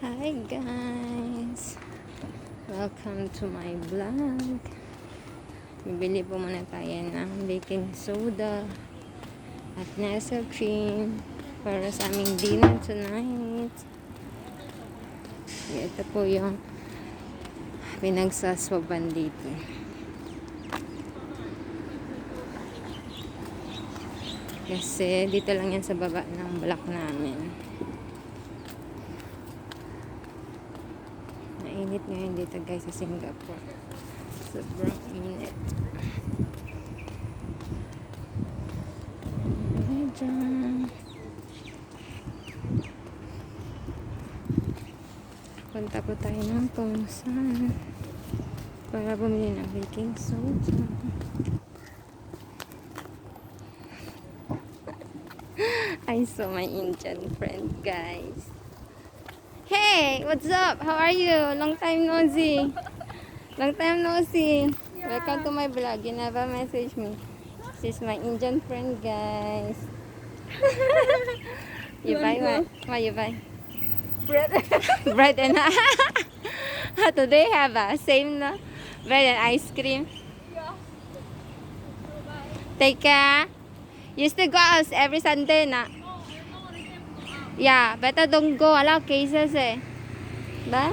Hi guys! Welcome to my vlog. Bibili po muna tayo ng baking soda at nasa cream para sa aming dinner tonight. Ito po yung pinagsaswaban dito. Kasi dito lang yan sa baba ng block namin. Mainit ngayon dito guys sa Singapore. Sobrang init. Punta po tayo ng Tungsan para bumili ng baking soda. I saw my Indian friend guys. Hey, what's up? How are you? Long time no see. Long time no see. Yeah. Welcome to my vlog. You never message me. This is my Indian friend, guys. You buy what? What you buy? Bread. Bread and today have same bread and ice cream. Yeah. Take care. You still go out every Sunday na? Yeah, better don't go. A lot of cases eh. Bye.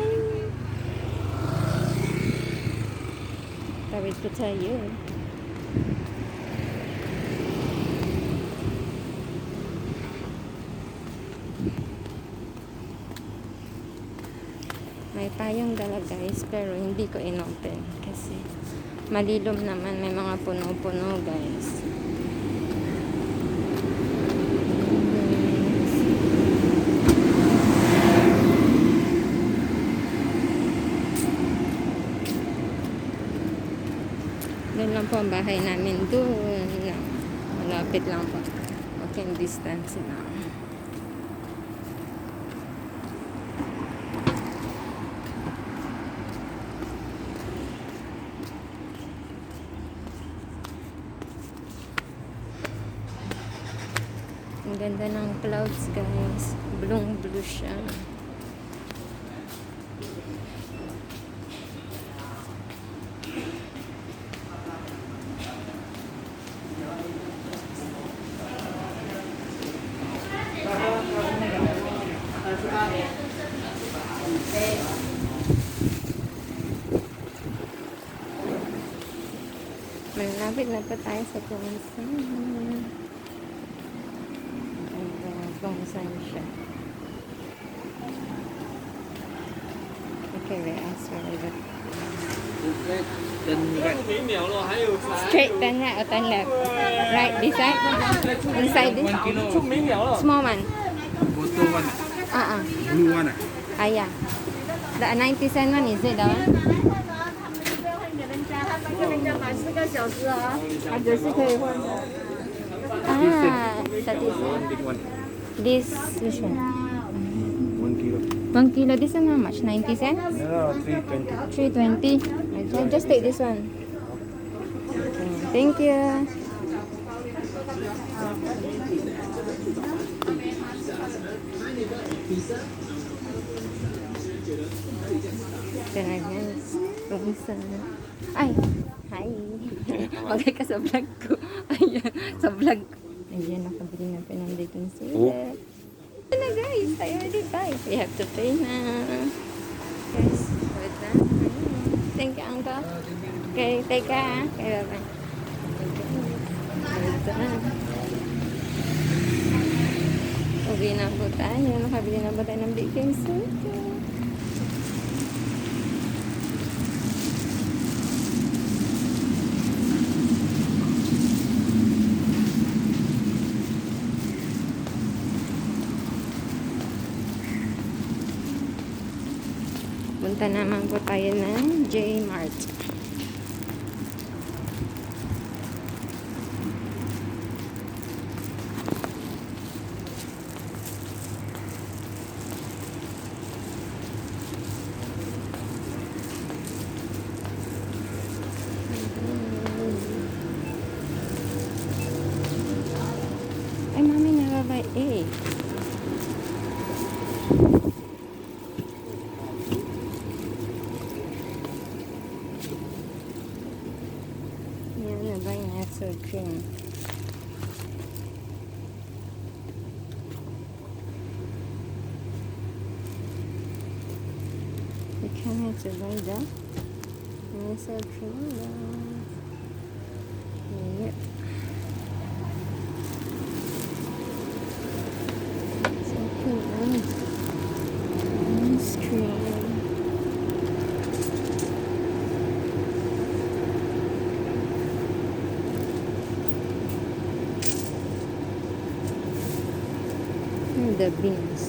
Sorry to tell you. May payong dala guys, pero hindi ko inopen kasi malilom naman, may mga puno-puno guys. Doon lang po ang bahay namin doon. Malapit lang po. Walking distance na. Ang ganda ng clouds guys. Blue siya. Malapit na pa tayo sa Tungsan. Tungsan siya. Okay, we ask for it. Straight then right or then left? Right, this side? Inside this? Small one? Blue one. Yeah. The 90 cent one, is it that one? 30 cent. This, which one? 1 kilo. 1 kilo. This one how much? 90 cents? No, 320. 320. Okay, just take this one. Okay, thank you. Ito na guys. Tungsan. Ay! Hi! Okay ka sa vlog ko. Ayan, sa vlog ko. Ayan, nakabili na pa ng baking soda. Ito na guys, I already buy. We have to pay na. Yes, wait na. Thank you, uncle. Okay, take care. Okay, bye-bye. Ito na. Uwi na po tayo. Nakabili na po tayo ng baking soda. Punta naman po tayo ng J-Mart. Ay, mami, nababay. cream. We cannot survive that. It's so cream. Yep. So cool. Ice cream. The beans.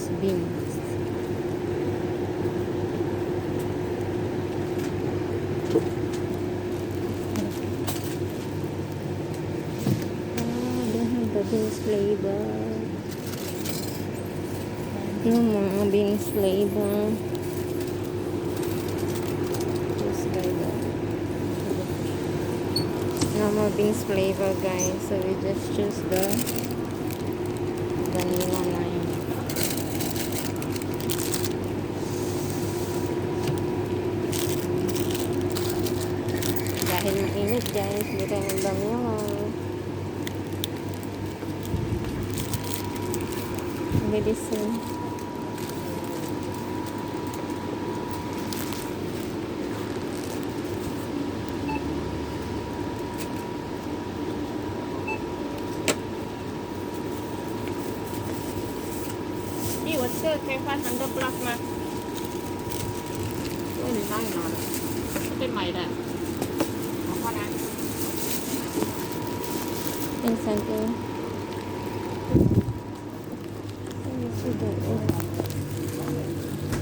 They have the beans flavor. Yung mga beans flavor. Just like that. No more beans flavor, guys. So we just choose the vanilla line. Dahil mainit, guys, hindi tayo magdamyawan. Medicine. Hey, what's good? Pay 500 plus มาโอ้ยได้นอนเป็นใหม่แหละของพ่อนะ Incentive.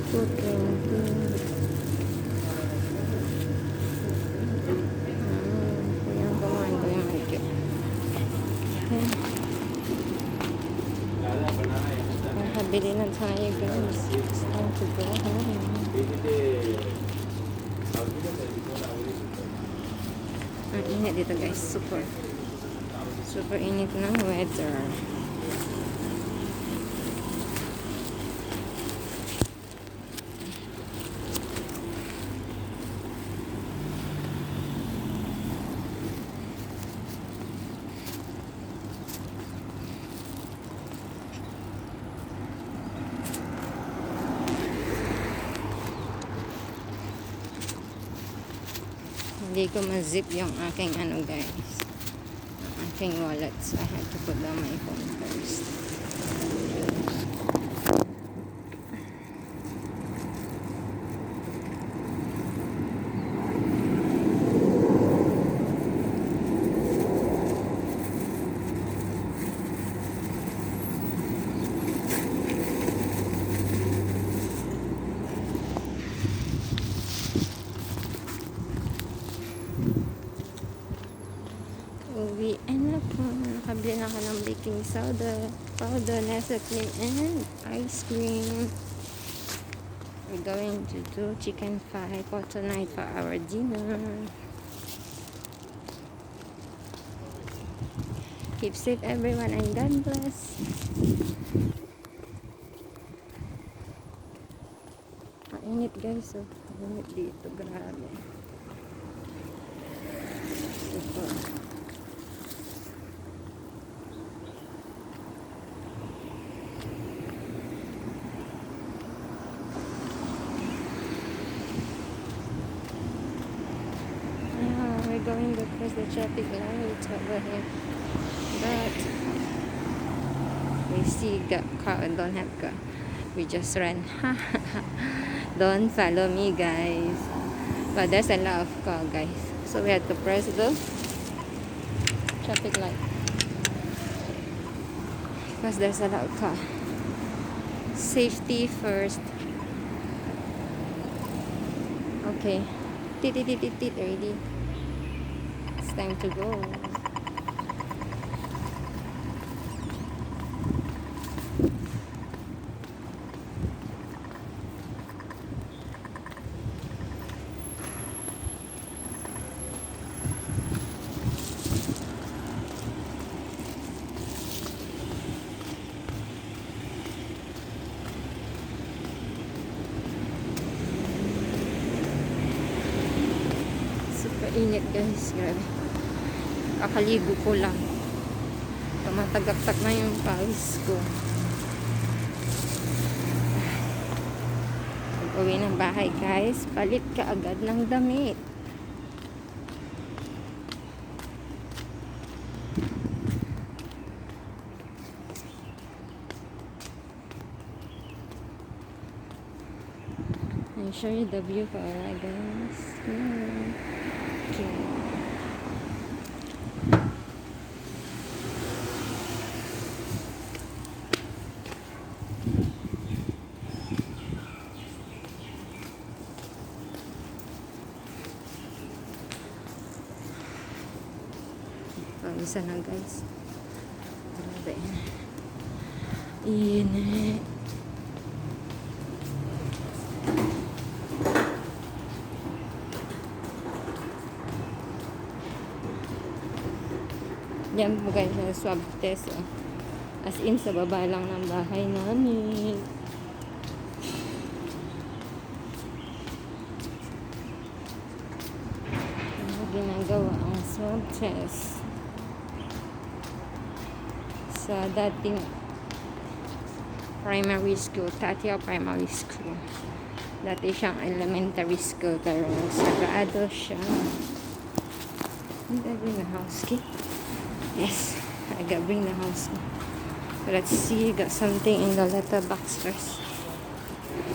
Food drinking. Kaya kumain ko yung ike. Nakabili na tayo, guys. It's time to go home. Ang init dito, guys. Super init ng weather. Hindi ko ma-zip yung aking ano, guys. Ang aking wallet. So I have to put down my phone first. Uwi na po. Nakabili na ako ng baking soda, powder, nasa cream, and ice cream. We're going to do chicken fry for tonight for our dinner. Keep safe, everyone, and God bless. Ang init, guys. Oh. Ang init dito. Grabe. Super. We're going to cross the traffic light over here, but we see car, don't have car, we just ran. Don't follow me, guys, but there's a lot of car, guys, so we have to press the traffic light because there's a lot of car. Safety first. Okay, already. It's time to go. Super init, guys. Grabe. Kakaligo ko lang. Tumatagaktak na yung pawis ko. Pag-uwi ng bahay guys, palit ka agad ng damit. I'll show you the view for guys. Okay. Isa na guys. Grabe. Init. Yan po guys, swab test. Oh. As in, sa baba lang ng bahay namin. Ano ginagawa ang swab test? Sa dating primary school, Tatia Primary School. Dati siyang elementary school, pero sagrado siya. Hindi bring the house key. Yes, I got bring the house key. Let's see, got something in the letterbox first.